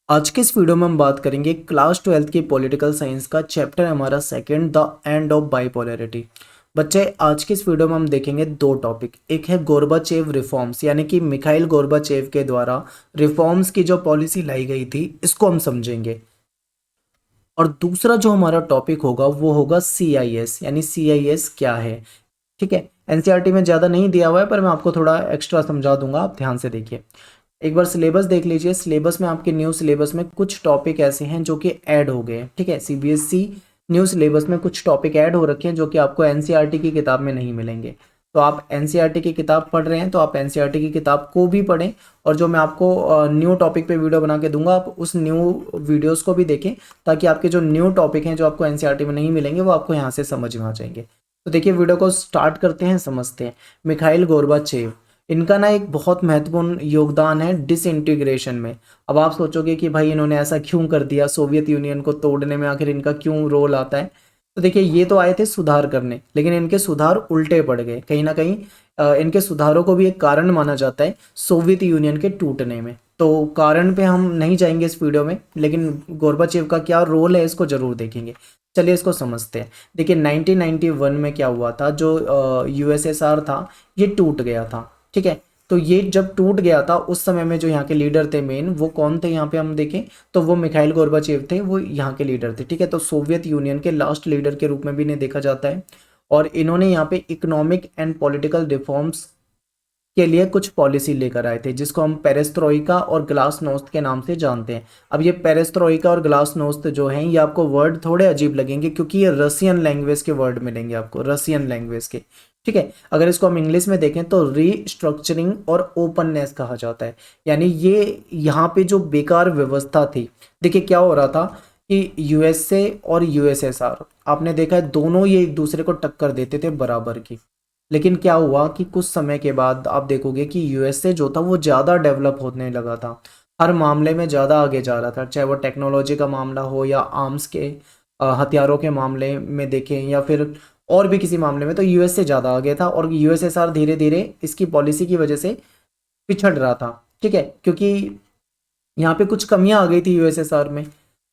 आज के इस वीडियो में हम बात करेंगे क्लास 12th की पॉलिटिकल साइंस का चैप्टर हमारा second the end of bipolarity. बच्चे आज के इस वीडियो में हम देखेंगे दो टॉपिक। एक है गोर्बाचेव रिफॉर्म्स यानी कि मिखाइल गोर्बाचेव के द्वारा रिफॉर्म्स की जो पॉलिसी लाई गई थी इसको हम समझेंगे। और दूसरा जो हमारा टॉपिक होगा वो होगा CIS यानी CIS क्या है। ठीक है, एनसीईआरटी में ज़्यादा नहीं दिया हुआ है पर मैं आपको थोड़ा एक्स्ट्रा समझा दूंगा, आप ध्यान से देखिए। एक बार सिलेबस देख लीजिए। सिलेबस में आपके न्यू सिलेबस में कुछ टॉपिक ऐसे हैं जो कि ऐड हो गए हैं। ठीक है, CBSE न्यू सिलेबस में कुछ टॉपिक ऐड हो रखे हैं जो कि आपको एनसीईआरटी की किताब में नहीं मिलेंगे। तो आप एनसीईआरटी की किताब पढ़ रहे हैं तो आप एनसीईआरटी की किताब को भी पढ़ें, और जो मैं आपको न्यू टॉपिक पे वीडियो बना के दूंगा आप उस न्यू वीडियोस को भी देखें, ताकि आपके जो न्यू टॉपिक हैं जो आपको एनसीईआरटी में नहीं मिलेंगे वो आपको यहाँ से समझ में आ जाएंगे। तो देखिए वीडियो को स्टार्ट करते हैं, समझते हैं। मिखाइल गोर्बाचेव, इनका ना एक बहुत महत्वपूर्ण योगदान है डिसइंटीग्रेशन में। अब आप सोचोगे कि भाई इन्होंने ऐसा क्यों कर दिया, सोवियत यूनियन को तोड़ने में आखिर इनका क्यों रोल आता है। तो देखिए ये तो आए थे सुधार करने, लेकिन इनके सुधार उल्टे पड़ गए। कहीं ना कहीं इनके सुधारों को भी एक कारण माना जाता है सोवियत यूनियन के टूटने में। तो कारण पे हम नहीं जाएंगे इस वीडियो में, लेकिन गोर्बाचेव का क्या रोल है इसको जरूर देखेंगे। चलिए इसको समझते हैं। देखिए 1991 में क्या हुआ था, जो यूएसएसआर था ये टूट गया था। ठीक है, तो ये जब टूट गया था उस समय में जो यहाँ के लीडर थे मेन, वो कौन थे यहाँ पे हम देखें तो वो मिखाइल गोर्बाचेव थे, वो यहाँ के लीडर थे। ठीक है, तो सोवियत यूनियन के लास्ट लीडर के रूप में भी इन्हें देखा जाता है। और इन्होंने यहाँ पे इकोनॉमिक एंड पॉलिटिकल रिफॉर्म्स के लिए कुछ पॉलिसी लेकर आए थे, जिसको हम पेरेस्ट्रोइका और ग्लासनोस्त के नाम से जानते हैं। अब ये पेरेस्ट्रोइका और ग्लासनोस्त जो हैं ये आपको वर्ड थोड़े अजीब लगेंगे, क्योंकि ये रसियन लैंग्वेज के वर्ड मिलेंगे आपको, रसियन लैंग्वेज के। ठीक है, अगर इसको हम इंग्लिश में देखें तो रीस्ट्रक्चरिंग और ओपननेस कहा जाता है। यानी ये यहाँ पे जो बेकार व्यवस्था थी, देखिए क्या हो रहा था कि यूएसए और यूएसएसआर, आपने देखा है दोनों ये एक दूसरे को टक्कर देते थे बराबर की। लेकिन क्या हुआ कि कुछ समय के बाद आप देखोगे कि यूएसए जो था वो ज़्यादा डेवलप होने लगा था, हर मामले में ज़्यादा आगे जा रहा था, चाहे वो टेक्नोलॉजी का मामला हो या आर्म्स के हथियारों के मामले में देखें या फिर और भी किसी मामले में, तो यूएसए ज़्यादा आगे था और यूएसएसआर धीरे धीरे इसकी पॉलिसी की वजह से पिछड़ रहा था। ठीक है, क्योंकि यहाँ पे कुछ कमियां आ गई थी यूएसएसआर में।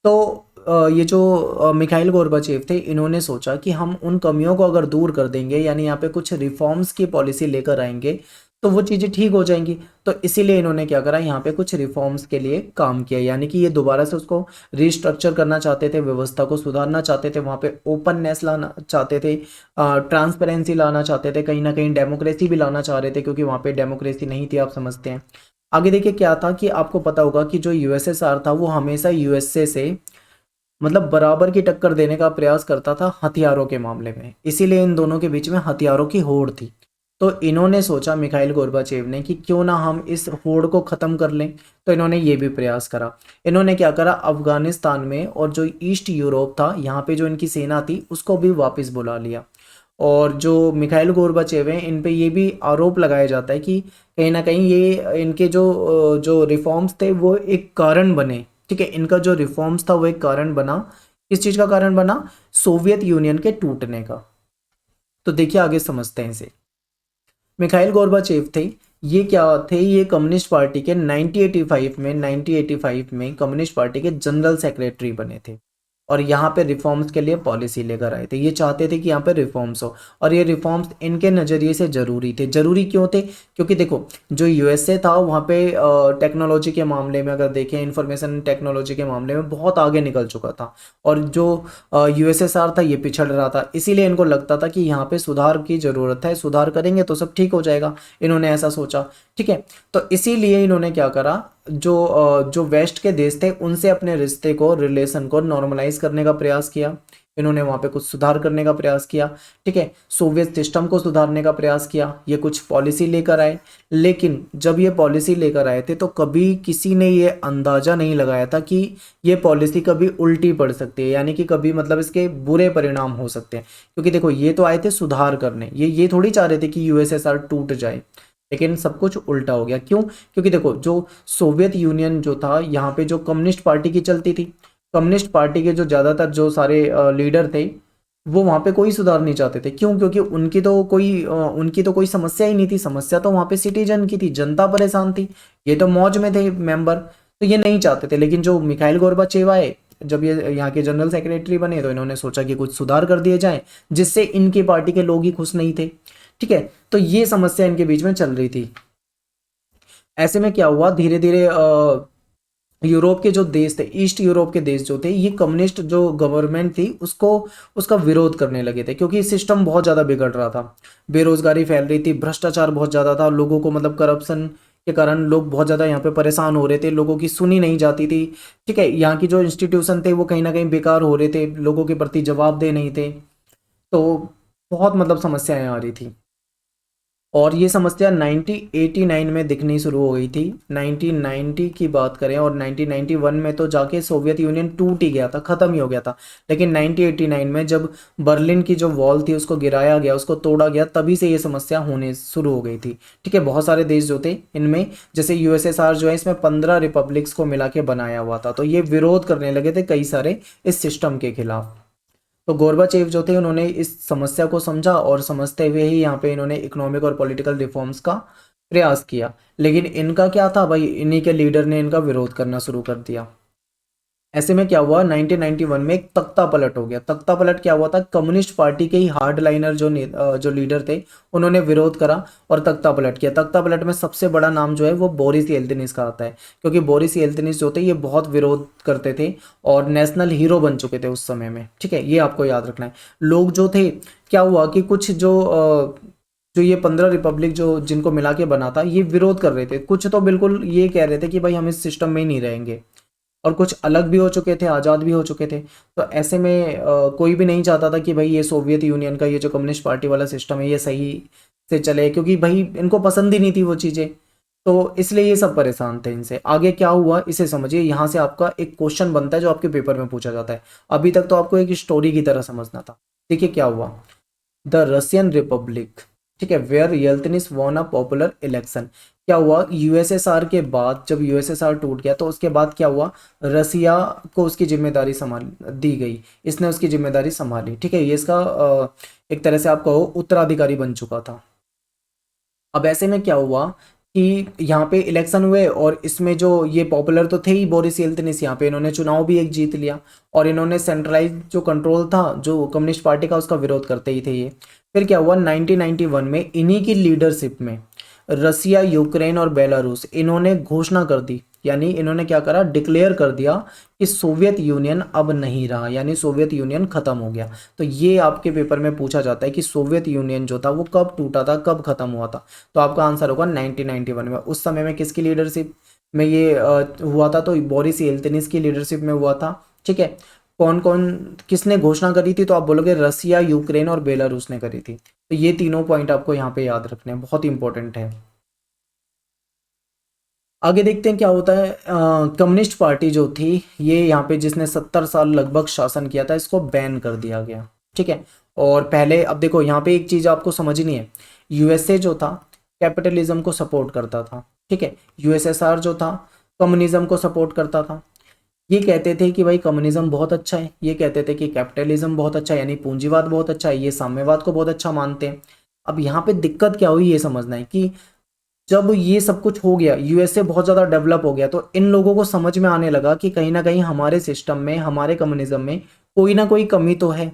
तो ये जो मिखाइल गोर्बाचेव थे इन्होंने सोचा कि हम उन कमियों को अगर दूर कर देंगे, यानी यहाँ पे कुछ रिफॉर्म्स की पॉलिसी लेकर आएंगे तो वो चीज़ें ठीक हो जाएंगी। तो इसीलिए इन्होंने क्या करा, यहाँ पे कुछ रिफॉर्म्स के लिए काम किया, यानी कि ये दोबारा से उसको रिस्ट्रक्चर करना चाहते थे, व्यवस्था को सुधारना चाहते थे, वहाँ पे ओपननेस लाना चाहते थे, ट्रांसपेरेंसी लाना चाहते थे, कहीं ना कहीं डेमोक्रेसी भी लाना चाह रहे थे, क्योंकि वहाँ पे डेमोक्रेसी नहीं थी, आप समझते हैं। आगे देखिए क्या था कि आपको पता होगा कि जो यूएसएसआर था वो हमेशा यूएसए से मतलब बराबर की टक्कर देने का प्रयास करता था हथियारों के मामले में, इसीलिए इन दोनों के बीच में हथियारों की होड़ थी। तो इन्होंने सोचा मिखाइल गोर्बाचेव ने कि क्यों ना हम इस होड़ को ख़त्म कर लें। तो इन्होंने ये भी प्रयास करा। इन्होंने क्या करा, अफगानिस्तान में और जो ईस्ट यूरोप था यहाँ पे जो इनकी सेना थी उसको भी वापस बुला लिया। और जो मिखाइल गोर्बाचेव हैं इन पे ये भी आरोप लगाया जाता है कि कहीं ना कहीं ये इनके जो रिफॉर्म्स थे वो एक कारण बने। ठीक है, इनका जो रिफॉर्म्स था वो एक कारण बना। किस चीज़ का कारण बना, सोवियत यूनियन के टूटने का। तो देखिए आगे समझते हैं इसे। मिखाइल गोर्बाचेव थे, ये क्या थे, ये कम्युनिस्ट पार्टी के 1985 में कम्युनिस्ट पार्टी के जनरल सेक्रेटरी बने थे। और यहाँ पे रिफॉर्म्स के लिए पॉलिसी लेकर आए थे। ये चाहते थे कि यहाँ पे रिफॉर्म्स हो, और ये रिफॉर्म्स इनके नज़रिए से ज़रूरी थे। ज़रूरी क्यों थे, क्योंकि देखो जो यूएसए था वहाँ पे टेक्नोलॉजी के मामले में अगर देखें, इंफॉर्मेशन टेक्नोलॉजी के मामले में बहुत आगे निकल चुका था, और जो यूएसएसआर था ये पिछड़ रहा था। इसीलिए इनको लगता था कि यहाँ पे सुधार की ज़रूरत है, सुधार करेंगे तो सब ठीक हो जाएगा। इन्होंने ऐसा सोचा। ठीक है, तो इसीलिए इन्होंने क्या करा, जो वेस्ट के देश थे उनसे अपने रिश्ते को, रिलेशन को नॉर्मलाइज करने का प्रयास किया। इन्होंने वहाँ पे कुछ सुधार करने का प्रयास किया। ठीक है, सोवियत सिस्टम को सुधारने का प्रयास किया, ये कुछ पॉलिसी लेकर आए। लेकिन जब ये पॉलिसी लेकर आए थे तो कभी किसी ने ये अंदाजा नहीं लगाया था कि ये पॉलिसी कभी उल्टी पड़ सकती है, यानी कि कभी मतलब इसके बुरे परिणाम हो सकते हैं। क्योंकि देखो ये तो आए थे सुधार करने, ये थोड़ी चाह रहे थे कि यूएसएसआर टूट जाए। लेकिन सब कुछ उल्टा हो गया। क्यों, क्योंकि देखो जो सोवियत यूनियन जो था यहाँ पे जो कम्युनिस्ट पार्टी की चलती थी, कम्युनिस्ट पार्टी के जो ज़्यादातर जो सारे लीडर थे वो वहाँ पे कोई सुधार नहीं चाहते थे। क्यों, क्योंकि उनकी तो कोई समस्या ही नहीं थी। समस्या तो वहाँ पे सिटीजन की थी, जनता परेशान थी, ये तो मौज में थे मेंबर। तो ये नहीं चाहते थे। लेकिन जो मिखाइल गोर्बाचेव आए, जब ये यहाँ के जनरल सेक्रेटरी बने, तो इन्होंने सोचा कि कुछ सुधार कर दिए जाए, जिससे इनकी पार्टी के लोग ही खुश नहीं थे। ठीक है, तो ये समस्या इनके बीच में चल रही थी। ऐसे में क्या हुआ, धीरे धीरे यूरोप के जो देश थे, ईस्ट यूरोप के देश जो थे, ये कम्युनिस्ट जो गवर्नमेंट थी उसको, उसका विरोध करने लगे थे, क्योंकि सिस्टम बहुत ज़्यादा बिगड़ रहा था। बेरोजगारी फैल रही थी, भ्रष्टाचार बहुत ज़्यादा था, लोगों को मतलब करप्शन के कारण लोग बहुत ज़्यादा यहाँ पे परेशान हो रहे थे, लोगों की सुनी नहीं जाती थी। ठीक है, यहाँ की जो इंस्टीट्यूशन थे वो कहीं ना कहीं बेकार हो रहे थे, लोगों के प्रति जवाबदेह नहीं थे। तो बहुत मतलब समस्याएं आ रही थी। और ये समस्या 1989 में दिखनी शुरू हो गई थी। 1990 की बात करें, और 1991 में तो जाके सोवियत यूनियन टूट ही गया था, ख़त्म ही हो गया था। लेकिन 1989 में जब बर्लिन की जो वॉल थी उसको गिराया गया, उसको तोड़ा गया, तभी से ये समस्या होने शुरू हो गई थी। ठीक है, बहुत सारे देश जो थे इनमें, जैसे यूएसएसआर जो है, इसमें 15 रिपब्लिक्स को मिला के बनाया हुआ था, तो ये विरोध करने लगे थे कई सारे इस सिस्टम के खिलाफ। तो गोर्बाचेव जो थे उन्होंने इस समस्या को समझा, और समझते हुए ही यहाँ पे इन्होंने इकोनॉमिक और पॉलिटिकल रिफॉर्म्स का प्रयास किया। लेकिन इनका क्या था भाई, इन्हीं के लीडर ने इनका विरोध करना शुरू कर दिया। ऐसे में क्या हुआ, 1991 में एक तख्ता पलट हो गया। तख्ता पलट क्या हुआ था, कम्युनिस्ट पार्टी के ही हार्ड लाइनर जो लीडर थे, उन्होंने विरोध करा और तख्ता पलट किया। तख्ता पलट में सबसे बड़ा नाम जो है वो बोरिस येल्त्सिन का आता है, क्योंकि बोरिस येल्त्सिन जो थे ये बहुत विरोध करते थे और नेशनल हीरो बन चुके थे उस समय में। ठीक है, ये आपको याद रखना है। लोग जो थे, क्या हुआ कि कुछ जो ये 15 रिपब्लिक जो जिनको मिला के बना था, ये विरोध कर रहे थे। कुछ तो बिल्कुल ये कह रहे थे कि भाई हम इस सिस्टम में ही नहीं रहेंगे, और कुछ अलग भी हो चुके थे, आज़ाद भी हो चुके थे। तो ऐसे में कोई भी नहीं चाहता था कि भाई ये सोवियत यूनियन का ये जो कम्युनिस्ट पार्टी वाला सिस्टम है ये सही से चले, क्योंकि भाई इनको पसंद ही नहीं थी वो चीज़ें। तो इसलिए ये सब परेशान थे इनसे। आगे क्या हुआ इसे समझिए, यहाँ से आपका एक क्वेश्चन बनता है जो आपके पेपर में पूछा जाता है। अभी तक तो आपको एक स्टोरी की तरह समझना था। देखिए क्या हुआ, द रशियन रिपब्लिक, ठीक है, where Yeltsin won a popular election. क्या हुआ, यूएसएसआर के बाद, जब यूएसएसआर टूट गया तो उसके बाद क्या हुआ, रसिया को उसकी जिम्मेदारी संभाल दी गई, इसने उसकी जिम्मेदारी संभाली। ठीक है, ये इसका एक तरह से आप कहो उत्तराधिकारी बन चुका था। अब ऐसे में क्या हुआ कि यहाँ पे इलेक्शन हुए, और इसमें जो ये पॉपुलर तो थे ही बोरिस येल्त्सिन, यहाँ पे इन्होंने चुनाव भी एक जीत लिया, और इन्होंने सेंट्रलाइज जो कंट्रोल था जो कम्युनिस्ट पार्टी का, उसका विरोध करते ही थे ये। फिर क्या हुआ, 1991 में इन्हीं की लीडरशिप में रसिया, यूक्रेन और बेलारूस, इन्होंने घोषणा कर दी, यानी इन्होंने क्या करा, डिक्लेयर कर दिया कि सोवियत यूनियन अब नहीं रहा, यानी सोवियत यूनियन खत्म हो गया। तो ये आपके पेपर में पूछा जाता है कि सोवियत यूनियन जो था वो कब टूटा था, कब खत्म हुआ था। तो आपका आंसर होगा 1991 में। उस समय में किसकी लीडरशिप में ये हुआ था, तो बोरिस येल्त्सिन की लीडरशिप में हुआ था। ठीक है, कौन कौन किसने घोषणा करी थी, तो आप बोलोगे रसिया, यूक्रेन और बेलारूस ने करी थी। तो ये तीनों पॉइंट आपको यहाँ पे याद रखने हैं, बहुत इंपॉर्टेंट है। आगे देखते हैं क्या होता है। कम्युनिस्ट पार्टी जो थी ये यहाँ पे, जिसने 70 साल लगभग शासन किया था, इसको बैन कर दिया गया। ठीक है, और पहले अब देखो यहाँ पे एक चीज़ आपको समझनी है, यूएसए जो था कैपिटलिज्म को सपोर्ट करता था। ठीक है, यूएसएसआर जो था कम्युनिज्म को सपोर्ट करता था। ये कहते थे कि भाई कम्युनिज्म बहुत अच्छा है, ये कहते थे कि कैपिटलिज्म बहुत अच्छा है, यानी पूंजीवाद बहुत अच्छा है, ये साम्यवाद को बहुत अच्छा मानते हैं। अब यहाँ पे दिक्कत क्या हुई ये समझना है कि जब ये सब कुछ हो गया, यूएसए बहुत ज़्यादा डेवलप हो गया, तो इन लोगों को समझ में आने लगा कि कहीं ना कहीं हमारे सिस्टम में, हमारे कम्युनिज्म में कोई ना कोई कमी तो है,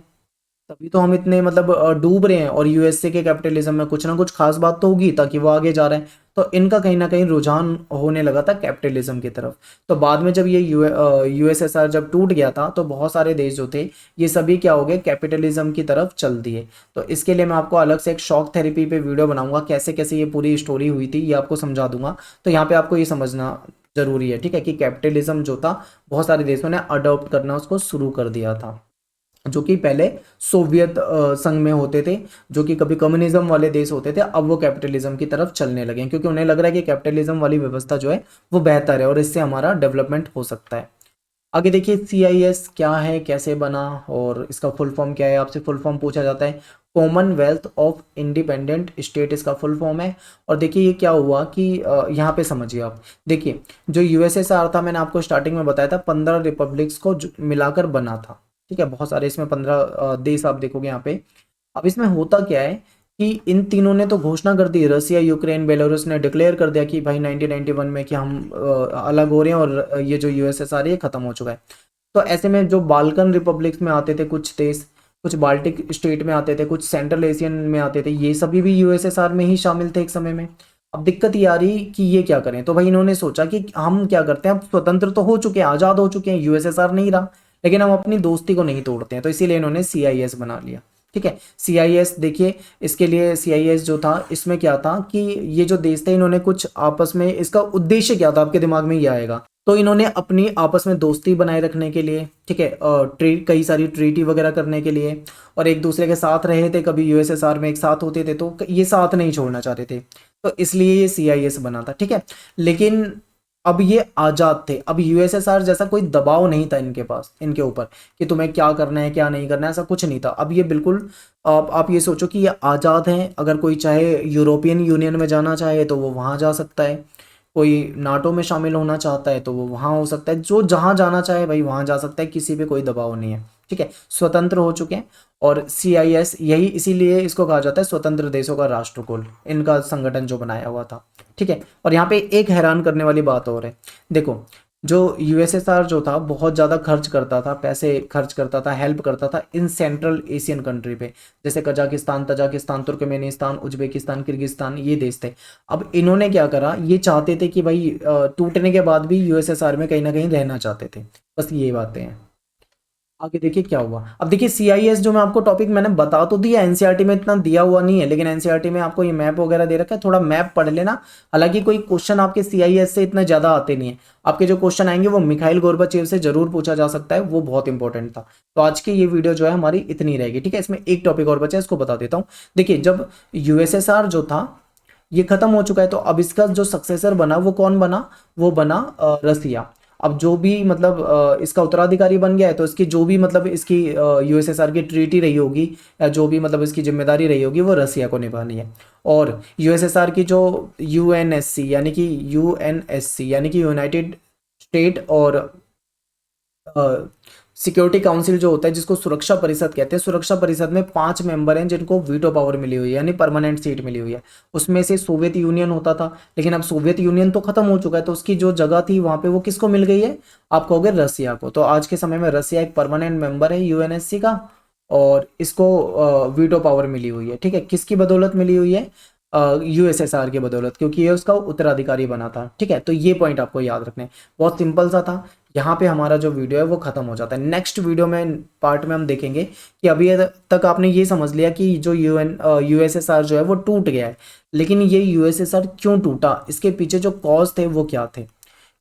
तभी तो हम इतने मतलब डूब रहे हैं, और यूएसए के कैपिटलिज्म में कुछ ना कुछ खास बात तो होगी तभी वो आगे जा रहे हैं। तो इनका कहीं ना कहीं रुझान होने लगा था कैपिटलिज्म की तरफ। तो बाद में जब ये यूएसएसआर जब टूट गया था, तो बहुत सारे देश जो थे ये सभी क्या हो गए, कैपिटलिज्म की तरफ चल दिए। तो इसके लिए मैं आपको अलग से एक शॉक थेरेपी पे वीडियो बनाऊंगा, कैसे कैसे ये पूरी स्टोरी हुई थी ये आपको समझा दूंगा। तो यहाँ पे आपको ये समझना जरूरी है, ठीक है, कि कैपिटलिज्म जो था बहुत सारे देशों ने अडॉप्ट करना उसको शुरू कर दिया था, जो कि पहले सोवियत संघ में होते थे, जो कि कभी कम्युनिज्म वाले देश होते थे, अब वो कैपिटलिज्म की तरफ चलने लगे हैं, क्योंकि उन्हें लग रहा है कि कैपिटलिज्म वाली व्यवस्था जो है वो बेहतर है और इससे हमारा डेवलपमेंट हो सकता है। आगे देखिए सीआईएस क्या है, कैसे बना, और इसका फुल फॉर्म क्या है, आपसे फुल फॉर्म पूछा जाता है। कॉमनवेल्थ ऑफ इंडिपेंडेंट स्टेट इसका फुल फॉर्म है। और देखिए ये क्या हुआ कि यहाँ पे समझिए आप, देखिए जो यूएसएसआर था, मैंने आपको स्टार्टिंग में बताया था 15 रिपब्लिक्स को मिलाकर बना था। ठीक है, बहुत सारे इसमें 15 देश आप देखोगे यहाँ पे। अब इसमें होता क्या है कि इन तीनों ने तो घोषणा कर दी, रसिया, यूक्रेन, बेलारूस ने डिक्लेयर कर दिया कि भाई 1991 में कि हम अलग हो रहे हैं और ये जो यूएसएसआर ये खत्म हो चुका है। तो ऐसे में जो बाल्कन रिपब्लिक्स में आते थे कुछ देश, कुछ बाल्टिक स्टेट में आते थे, कुछ सेंट्रल एशियन में आते थे, ये सभी भी यूएसएसआर में ही शामिल थे एक समय में। अब दिक्कत ये आ रही कि ये क्या करें, तो भाई इन्होंने सोचा कि हम क्या करते हैं, अब स्वतंत्र तो हो चुके हैं, आज़ाद हो चुके हैं, यूएसएसआर नहीं रहा, लेकिन हम अपनी दोस्ती को नहीं तोड़ते हैं, तो इसीलिए इन्होंने सीआईएस बना लिया। ठीक है, सीआईएस देखिए, इसके लिए सीआईएस जो था इसमें क्या था कि ये जो देश थे इन्होंने कुछ आपस में, इसका उद्देश्य क्या था आपके दिमाग में ये आएगा, तो इन्होंने अपनी आपस में दोस्ती बनाए रखने के लिए, ठीक है, कई सारी ट्रीटी वगैरह करने के लिए, और एक दूसरे के साथ रहे थे, कभी यूएसएसआर में एक साथ होते थे, तो ये साथ नहीं छोड़ना चाहते थे, तो इसलिए ये सीआईएस बना था। ठीक है, लेकिन अब ये आज़ाद थे, अब यूएसएसआर जैसा कोई दबाव नहीं था इनके पास, इनके ऊपर कि तुम्हें क्या करना है क्या नहीं करना है, ऐसा कुछ नहीं था। अब ये बिल्कुल, आप ये सोचो कि ये आज़ाद हैं, अगर कोई चाहे यूरोपियन यूनियन में जाना चाहे तो वो वहाँ जा सकता है, कोई नाटो में शामिल होना चाहता है तो वो वहाँ हो सकता है, जो जहाँ जाना चाहे भाई वहाँ जा सकता है, किसी पे कोई दबाव नहीं है। ठीक है, स्वतंत्र हो चुके हैं, और सीआईएस यही, इसीलिए इसको कहा जाता है स्वतंत्र देशों का राष्ट्रकुल, इनका संगठन जो बनाया हुआ था। ठीक है, और यहाँ पे एक हैरान करने वाली बात और है, देखो जो यूएसएसआर जो था बहुत ज़्यादा खर्च करता था, पैसे खर्च करता था, हेल्प करता था इन सेंट्रल एशियन कंट्री पे, जैसे Kazakhstan, Tajikistan, Turkmenistan, Uzbekistan, Kyrgyzstan, ये देश थे। अब इन्होंने क्या करा, ये चाहते थे कि भाई टूटने के बाद भी यूएसएसआर में कहीं ना कहीं रहना चाहते थे, बस ये बातें हैं। आगे देखिए क्या हुआ। अब देखिए सीआईएस जो मैं आपको टॉपिक मैंने बता तो दिया, एनसीईआरटी में इतना दिया हुआ नहीं है, लेकिन एनसीईआरटी में आपको ये मैप वगैरह दे रखा है, थोड़ा मैप पढ़ लेना। हालांकि कोई क्वेश्चन आपके सीआईएस से इतना ज़्यादा आते नहीं है, आपके जो क्वेश्चन आएंगे वो मिखाइल गोर्बाचेव से जरूर पूछा जा सकता है, वो बहुत इंपॉर्टेंट था। तो आज की ये वीडियो जो है हमारी इतनी रहेगी। ठीक है, इसमें एक टॉपिक और बचा है, इसको बता देता हूँ। देखिए, जब यूएसएसआर जो था ये खत्म हो चुका है, तो अब इसका जो सक्सेसर बना वो कौन बना, वो बना रसिया। अब जो भी मतलब इसका उत्तराधिकारी बन गया है, तो इसकी जो भी मतलब इसकी यूएसएसआर की ट्रीटी रही होगी, या जो भी मतलब इसकी जिम्मेदारी रही होगी वो रसिया को निभानी है। और यूएसएसआर की जो यूएनएससी यानी कि यूनाइटेड स्टेट और सिक्योरिटी काउंसिल जो होता है, जिसको सुरक्षा परिषद कहते हैं, सुरक्षा परिषद में 5 मेंबर हैं जिनको वीटो पावर मिली हुई है, यानी परमानेंट सीट मिली हुई है। उसमें से सोवियत यूनियन होता था, लेकिन अब सोवियत यूनियन तो खत्म हो चुका है, तो उसकी जो जगह थी वहां पे वो किसको मिल गई है, आप कहोगे रसिया को। तो आज के समय में रसिया एक परमानेंट मेंबर है यूएनएससी का, और इसको वीटो पावर मिली हुई है। ठीक है, किसकी बदौलत मिली हुई है, यूएसएसआर की बदौलत, क्योंकि ये उसका उत्तराधिकारी बना था। ठीक है, तो ये पॉइंट आपको याद रखने हैं, बहुत सिंपल सा था। यहाँ पे हमारा जो वीडियो है वो खत्म हो जाता है। नेक्स्ट वीडियो में पार्ट में हम देखेंगे कि अभी तक आपने ये समझ लिया कि जो यूएसएसआर जो है वो टूट गया है, लेकिन ये यूएसएसआर क्यों टूटा, इसके पीछे जो कॉज थे वो क्या थे।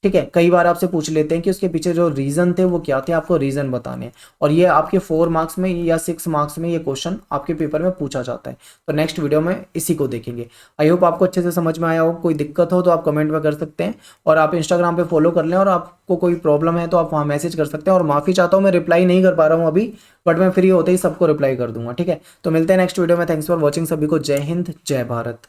ठीक है, कई बार आपसे पूछ लेते हैं कि उसके पीछे जो रीजन थे वो क्या थे, आपको रीजन बताने हैं, और ये आपके 4 मार्क्स में या 6 मार्क्स में ये क्वेश्चन आपके पेपर में पूछा जाता है। तो नेक्स्ट वीडियो में इसी को देखेंगे। आई होप आपको अच्छे से समझ में आया हो। कोई दिक्कत हो तो आप कमेंट में कर सकते हैं, और आप इंस्टाग्राम पे फॉलो कर लें, और आपको कोई प्रॉब्लम है तो आप वहाँ मैसेज कर सकते हैं। और माफ़ी चाहता हूँ, मैं रिप्लाई नहीं कर पा रहा हूँ अभी, बट मैं फ्री होते ही सबको रिप्लाई कर दूंगा। ठीक है, तो मिलते हैं नेक्स्ट वीडियो में। थैंक्स फॉर वॉचिंग, सभी को जय हिंद, जय भारत।